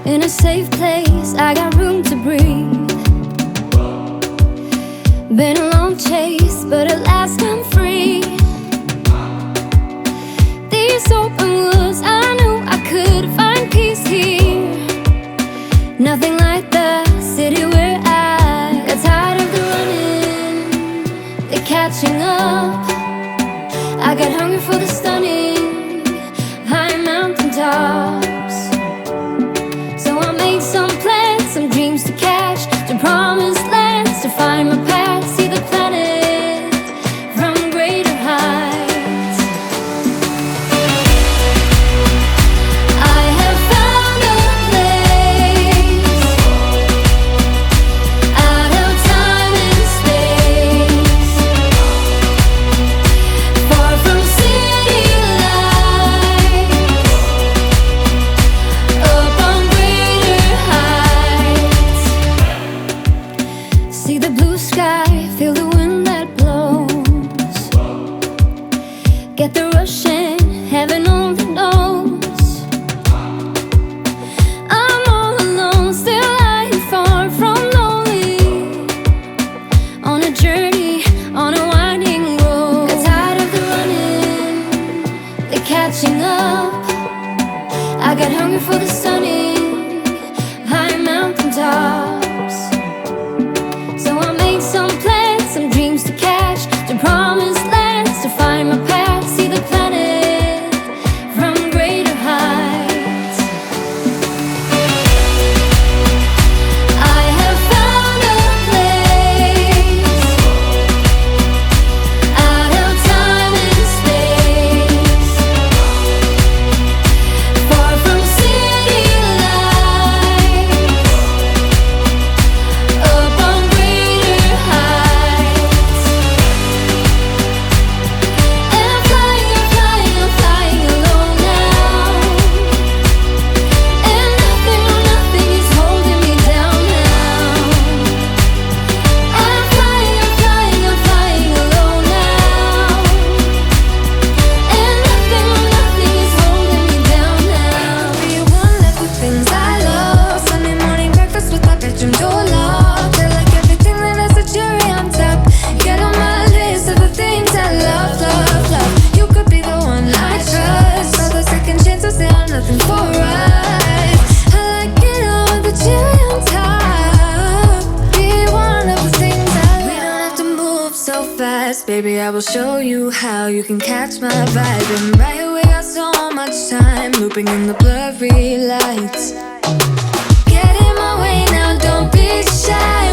In a safe place, I got room to breathe. Been a long chase, but at last I'm free. These open woods, I knew I could find peace here. Nothing like the city where I got tired of the running, the catching up. I got hungry for the stunning high mountain tops. So I made some plans, some dreams to catch, to promised lands, to find my path, see the planet from greater heights. I have found a place out of time and space, far from city lights, up on greater heights. See the blue sky, feel the wind that blows. Get the rush in, heaven only knows. I'm all alone, still lying far from lonely. On a journey, on a winding road. Got tired of the running, the catching up. I got hungry for the stunning high mountain tops. So I made some plans, some dreams to catch, to promised lands, to find my path, see the planet from greater heights. I have found a place out of time and space, far from city lights, up on greater heights. And I'm flying, I'm flying, I'm flying alone now. And nothing, no nothing is holding me down now. I'm flying, I'm flying, I'm flying alone now. And nothing, no nothing is holding me down now. Be one left with things I love. Sunday morning breakfast with my bedroom door locked. I like everything that has a cherry on top. Get on my list of the things I love, love, love. You could be the one I trust. All the second chances, they are nothing for us. I like it all with the cherry on top. Be one of the things I love. We don't have to move so fast, baby. I will show you how you can catch my vibe. And right here we got so much time, looping in the blurry lights. Get in my way now, don't be shy.